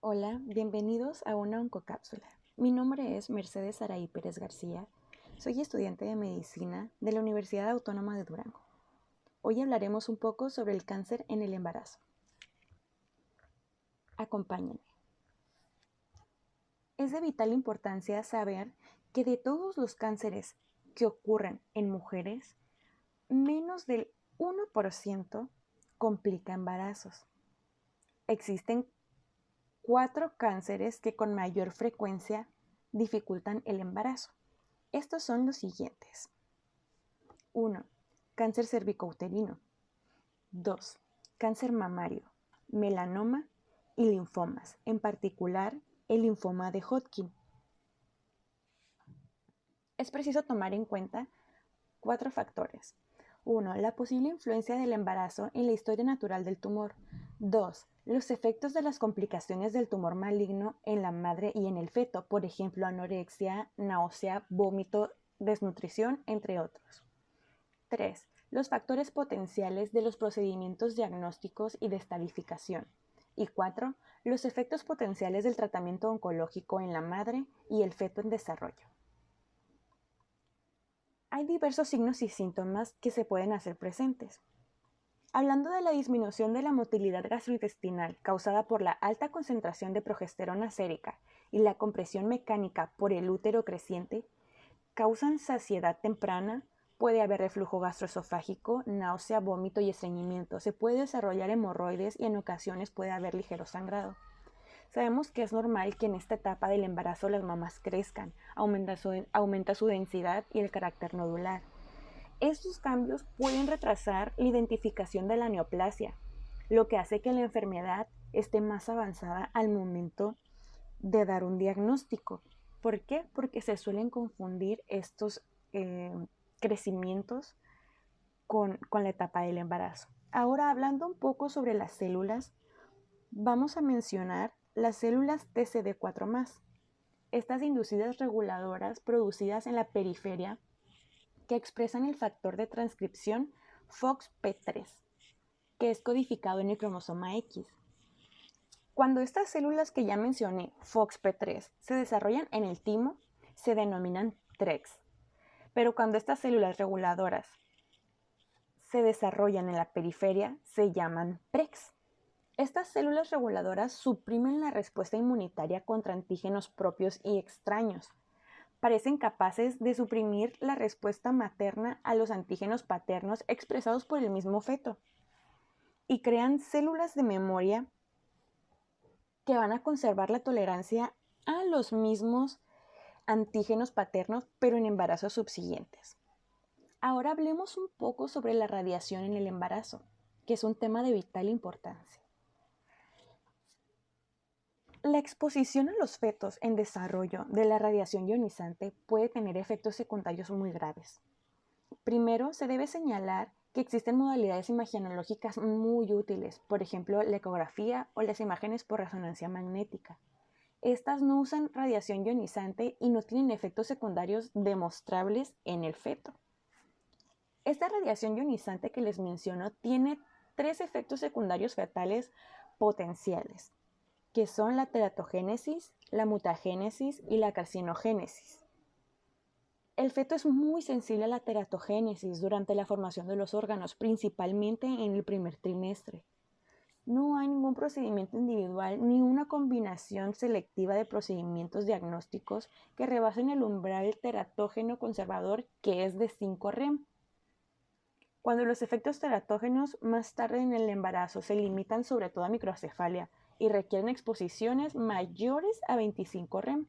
Hola, bienvenidos a una oncocápsula. Mi nombre es Mercedes Saraí Pérez García. Soy estudiante de medicina de la Universidad Autónoma de Durango. Hoy hablaremos un poco sobre el cáncer en el embarazo. Acompáñenme. Es de vital importancia saber que de todos los cánceres que ocurren en mujeres, menos del 1% complica embarazos. Existen 4 cánceres que con mayor frecuencia dificultan el embarazo. Estos son los siguientes. 1. Cáncer cervicouterino. 2. Cáncer mamario, melanoma y linfomas, en particular el linfoma de Hodgkin. Es preciso tomar en cuenta 4 factores. 1. La posible influencia del embarazo en la historia natural del tumor. 2. Los efectos de las complicaciones del tumor maligno en la madre y en el feto, por ejemplo, anorexia, náusea, vómito, desnutrición, entre otros. 3. Los factores potenciales de los procedimientos diagnósticos y de estadificación. Y 4. Los efectos potenciales del tratamiento oncológico en la madre y el feto en desarrollo. Hay diversos signos y síntomas que se pueden hacer presentes. Hablando de la disminución de la motilidad gastrointestinal causada por la alta concentración de progesterona sérica y la compresión mecánica por el útero creciente, causan saciedad temprana, puede haber reflujo gastroesofágico, náusea, vómito y estreñimiento, se puede desarrollar hemorroides y en ocasiones puede haber ligero sangrado. Sabemos que es normal que en esta etapa del embarazo las mamas crezcan, aumenta su densidad y el carácter nodular. Estos cambios pueden retrasar la identificación de la neoplasia, lo que hace que la enfermedad esté más avanzada al momento de dar un diagnóstico. ¿Por qué? Porque se suelen confundir estos crecimientos con la etapa del embarazo. Ahora, hablando un poco sobre las células, vamos a mencionar las células TCD4+. Estas inducidas reguladoras producidas en la periferia que expresan el factor de transcripción FOXP3, que es codificado en el cromosoma X. Cuando estas células que ya mencioné, FOXP3, se desarrollan en el timo, se denominan TREX. Pero cuando estas células reguladoras se desarrollan en la periferia, se llaman PREX. Estas células reguladoras suprimen la respuesta inmunitaria contra antígenos propios y extraños. Parecen capaces de suprimir la respuesta materna a los antígenos paternos expresados por el mismo feto y crean células de memoria que van a conservar la tolerancia a los mismos antígenos paternos, pero en embarazos subsiguientes. Ahora hablemos un poco sobre la radiación en el embarazo, que es un tema de vital importancia. La exposición a los fetos en desarrollo de la radiación ionizante puede tener efectos secundarios muy graves. Primero, se debe señalar que existen modalidades imagenológicas muy útiles, por ejemplo, la ecografía o las imágenes por resonancia magnética. Estas no usan radiación ionizante y no tienen efectos secundarios demostrables en el feto. Esta radiación ionizante que les menciono tiene 3 efectos secundarios fetales potenciales, que son la teratogénesis, la mutagénesis y la carcinogénesis. El feto es muy sensible a la teratogénesis durante la formación de los órganos, principalmente en el primer trimestre. No hay ningún procedimiento individual ni una combinación selectiva de procedimientos diagnósticos que rebasen el umbral teratógeno conservador, que es de 5 rem. Cuando los efectos teratógenos más tarde en el embarazo se limitan sobre todo a microcefalia y requieren exposiciones mayores a 25 rem.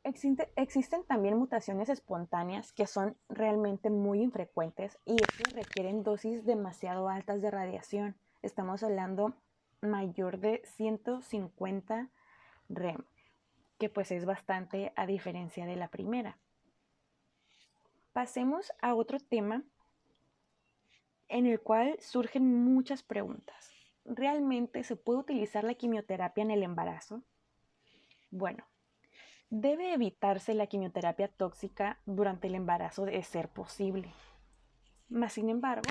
Existen también mutaciones espontáneas que son realmente muy infrecuentes y que requieren dosis demasiado altas de radiación. Estamos hablando mayor de 150 rem, que pues es bastante a diferencia de la primera. Pasemos a otro tema en el cual surgen muchas preguntas. ¿Realmente se puede utilizar la quimioterapia en el embarazo? Bueno, debe evitarse la quimioterapia tóxica durante el embarazo de ser posible. Mas, sin embargo,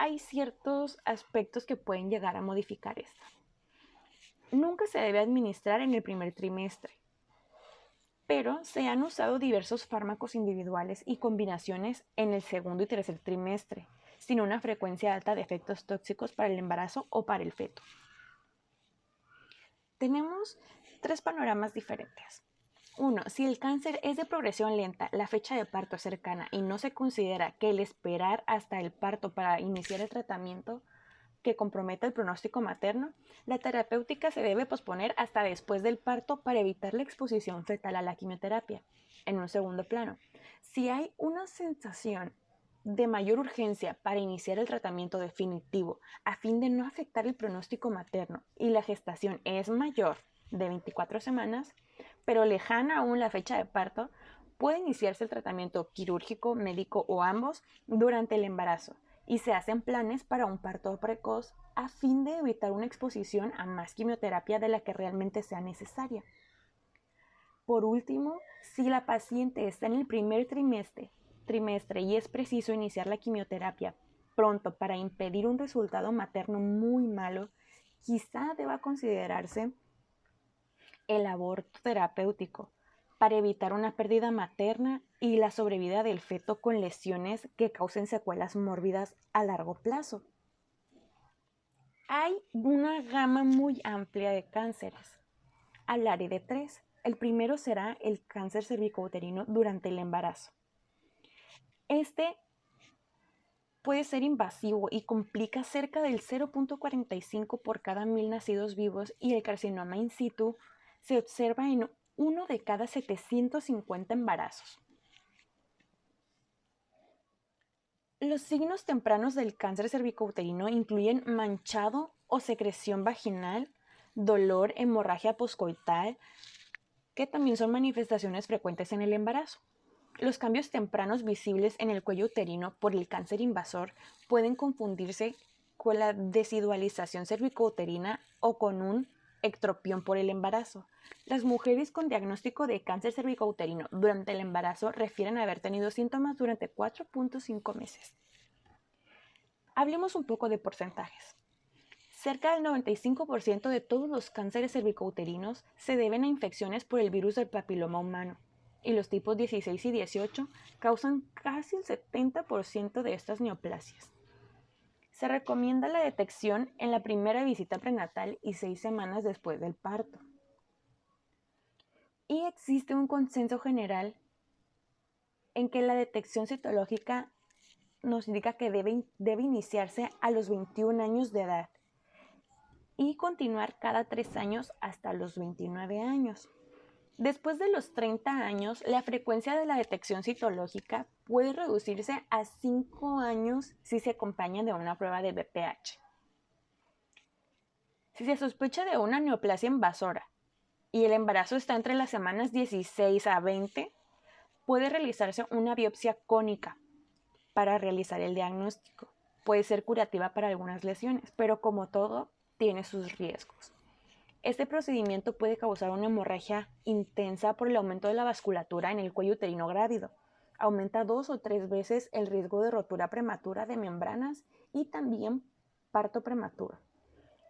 hay ciertos aspectos que pueden llegar a modificar esto. Nunca se debe administrar en el primer trimestre, pero se han usado diversos fármacos individuales y combinaciones en el segundo y tercer trimestre, sin una frecuencia alta de efectos tóxicos para el embarazo o para el feto. Tenemos 3 panoramas diferentes. 1. Si el cáncer es de progresión lenta, la fecha de parto es cercana y no se considera que el esperar hasta el parto para iniciar el tratamiento que comprometa el pronóstico materno, la terapéutica se debe posponer hasta después del parto para evitar la exposición fetal a la quimioterapia. En un segundo plano, si hay una sensación de mayor urgencia para iniciar el tratamiento definitivo a fin de no afectar el pronóstico materno y la gestación es mayor de 24 semanas, pero lejana aún la fecha de parto, puede iniciarse el tratamiento quirúrgico, médico o ambos durante el embarazo y se hacen planes para un parto precoz a fin de evitar una exposición a más quimioterapia de la que realmente sea necesaria. Por último, si la paciente está en el primer trimestre y es preciso iniciar la quimioterapia pronto para impedir un resultado materno muy malo, quizá deba considerarse el aborto terapéutico para evitar una pérdida materna y la sobrevida del feto con lesiones que causen secuelas mórbidas a largo plazo. Hay una gama muy amplia de cánceres. Hablaré de 3. El primero será el cáncer cervicouterino durante el embarazo. Este puede ser invasivo y complica cerca del 0.45 por cada 1000 nacidos vivos y el carcinoma in situ se observa en 1 de cada 750 embarazos. Los signos tempranos del cáncer cervicouterino incluyen manchado o secreción vaginal, dolor, hemorragia poscoital, que también son manifestaciones frecuentes en el embarazo. Los cambios tempranos visibles en el cuello uterino por el cáncer invasor pueden confundirse con la desidualización cervicouterina o con un ectropión por el embarazo. Las mujeres con diagnóstico de cáncer cervicouterino durante el embarazo refieren a haber tenido síntomas durante 4.5 meses. Hablemos un poco de porcentajes. Cerca del 95% de todos los cánceres cervicouterinos se deben a infecciones por el virus del papiloma humano, y los tipos 16 y 18 causan casi el 70% de estas neoplasias. Se recomienda la detección en la primera visita prenatal y 6 semanas después del parto. Y existe un consenso general en que la detección citológica nos indica que debe iniciarse a los 21 años de edad y continuar cada 3 años hasta los 29 años. Después de los 30 años, la frecuencia de la detección citológica puede reducirse a 5 años si se acompaña de una prueba de BPH. Si se sospecha de una neoplasia invasora y el embarazo está entre las semanas 16 a 20, puede realizarse una biopsia cónica para realizar el diagnóstico. Puede ser curativa para algunas lesiones, pero como todo, tiene sus riesgos. Este procedimiento puede causar una hemorragia intensa por el aumento de la vasculatura en el cuello uterino grávido. Aumenta 2 o 3 veces el riesgo de rotura prematura de membranas y también parto prematuro.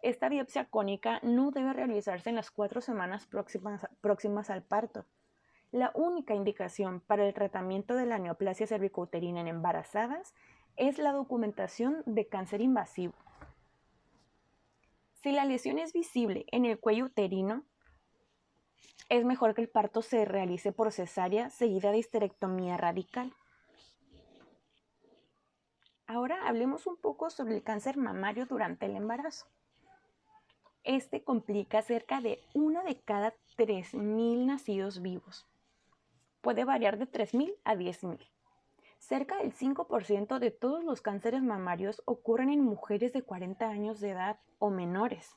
Esta biopsia cónica no debe realizarse en las 4 semanas próximas al parto. La única indicación para el tratamiento de la neoplasia cervicouterina en embarazadas es la documentación de cáncer invasivo. Si la lesión es visible en el cuello uterino, es mejor que el parto se realice por cesárea seguida de histerectomía radical. Ahora hablemos un poco sobre el cáncer mamario durante el embarazo. Este complica cerca de 1 de cada 3.000 nacidos vivos. Puede variar de 3.000 a 10.000. Cerca del 5% de todos los cánceres mamarios ocurren en mujeres de 40 años de edad o menores.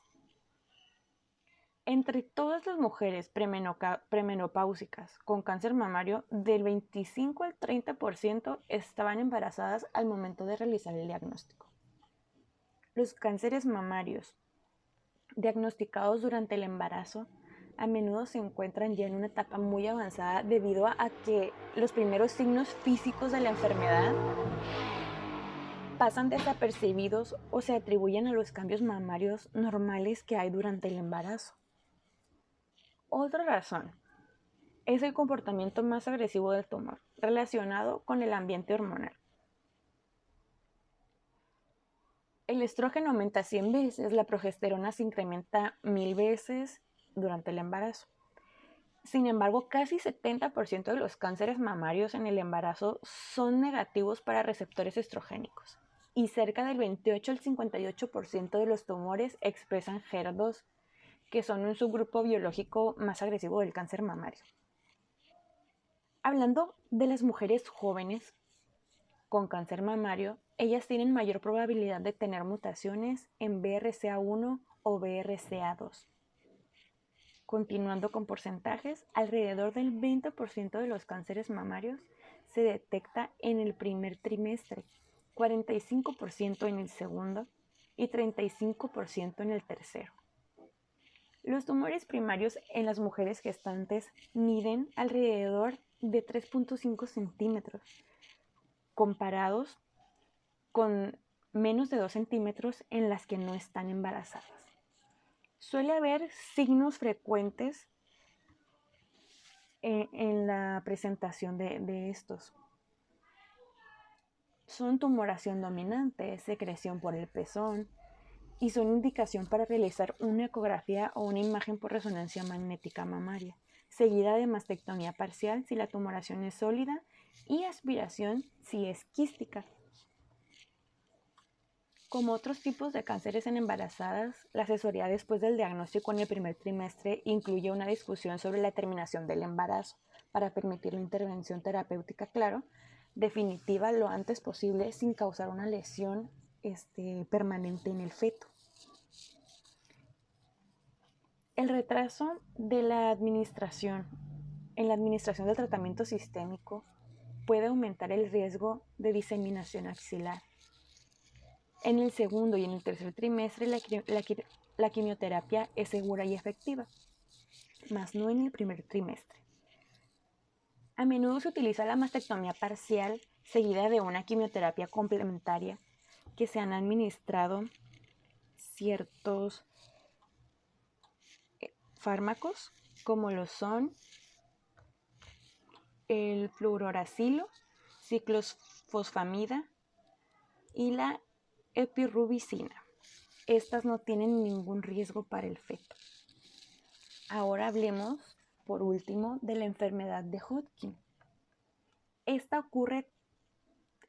Entre todas las mujeres premenopáusicas con cáncer mamario, del 25 al 30% estaban embarazadas al momento de realizar el diagnóstico. Los cánceres mamarios diagnosticados durante el embarazo a menudo se encuentran ya en una etapa muy avanzada debido a que los primeros signos físicos de la enfermedad pasan desapercibidos o se atribuyen a los cambios mamarios normales que hay durante el embarazo. Otra razón es el comportamiento más agresivo del tumor, relacionado con el ambiente hormonal. El estrógeno aumenta 100 veces, la progesterona se incrementa 1000 veces durante el embarazo. Sin embargo, casi 70% de los cánceres mamarios en el embarazo son negativos para receptores estrogénicos y cerca del 28 al 58% de los tumores expresan HER2, que son un subgrupo biológico más agresivo del cáncer mamario. Hablando de las mujeres jóvenes con cáncer mamario, ellas tienen mayor probabilidad de tener mutaciones en BRCA1 o BRCA2. Continuando con porcentajes, alrededor del 20% de los cánceres mamarios se detecta en el primer trimestre, 45% en el segundo y 35% en el tercero. Los tumores primarios en las mujeres gestantes miden alrededor de 3.5 centímetros, comparados con menos de 2 centímetros en las que no están embarazadas. Suele haber signos frecuentes en la presentación de estos. Son tumoración dominante, secreción por el pezón y son indicación para realizar una ecografía o una imagen por resonancia magnética mamaria, seguida de mastectomía parcial si la tumoración es sólida y aspiración si es quística. Como otros tipos de cánceres en embarazadas, la asesoría después del diagnóstico en el primer trimestre incluye una discusión sobre la terminación del embarazo para permitir la intervención terapéutica, definitiva lo antes posible sin causar una lesión permanente en el feto. El retraso de la administración del tratamiento sistémico puede aumentar el riesgo de diseminación axilar. En el segundo y en el tercer trimestre la quimioterapia es segura y efectiva, mas no en el primer trimestre. A menudo se utiliza la mastectomía parcial seguida de una quimioterapia complementaria que se han administrado ciertos fármacos como lo son el fluororacilo, ciclofosfamida y la epirubicina. Estas no tienen ningún riesgo para el feto. Ahora hablemos, por último, de la enfermedad de Hodgkin. Esta ocurre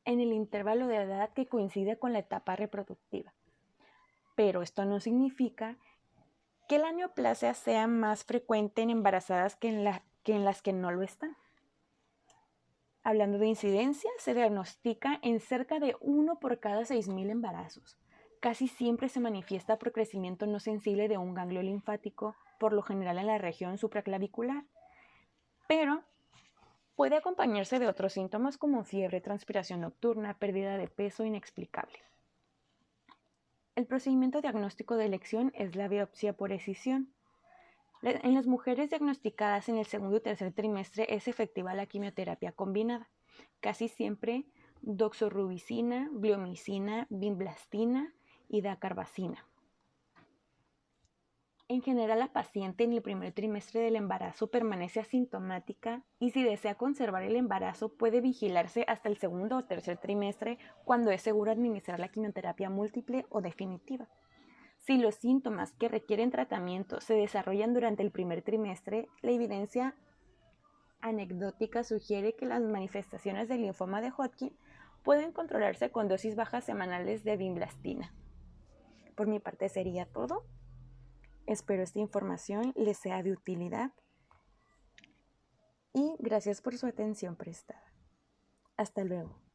en el intervalo de edad que coincide con la etapa reproductiva. Pero esto no significa que la neoplasia sea más frecuente en embarazadas que en las que no lo están. Hablando de incidencia, se diagnostica en cerca de 1 por cada 6.000 embarazos. Casi siempre se manifiesta por crecimiento no sensible de un ganglio linfático, por lo general en la región supraclavicular, pero puede acompañarse de otros síntomas como fiebre, transpiración nocturna, pérdida de peso inexplicable. El procedimiento diagnóstico de elección es la biopsia por escisión. En las mujeres diagnosticadas en el segundo y tercer trimestre es efectiva la quimioterapia combinada, casi siempre doxorubicina, bleomicina, vinblastina y dacarbazina. En general, la paciente en el primer trimestre del embarazo permanece asintomática y si desea conservar el embarazo puede vigilarse hasta el segundo o tercer trimestre cuando es seguro administrar la quimioterapia múltiple o definitiva. Si los síntomas que requieren tratamiento se desarrollan durante el primer trimestre, la evidencia anecdótica sugiere que las manifestaciones del linfoma de Hodgkin pueden controlarse con dosis bajas semanales de vinblastina. Por mi parte sería todo. Espero esta información les sea de utilidad y gracias por su atención prestada. Hasta luego.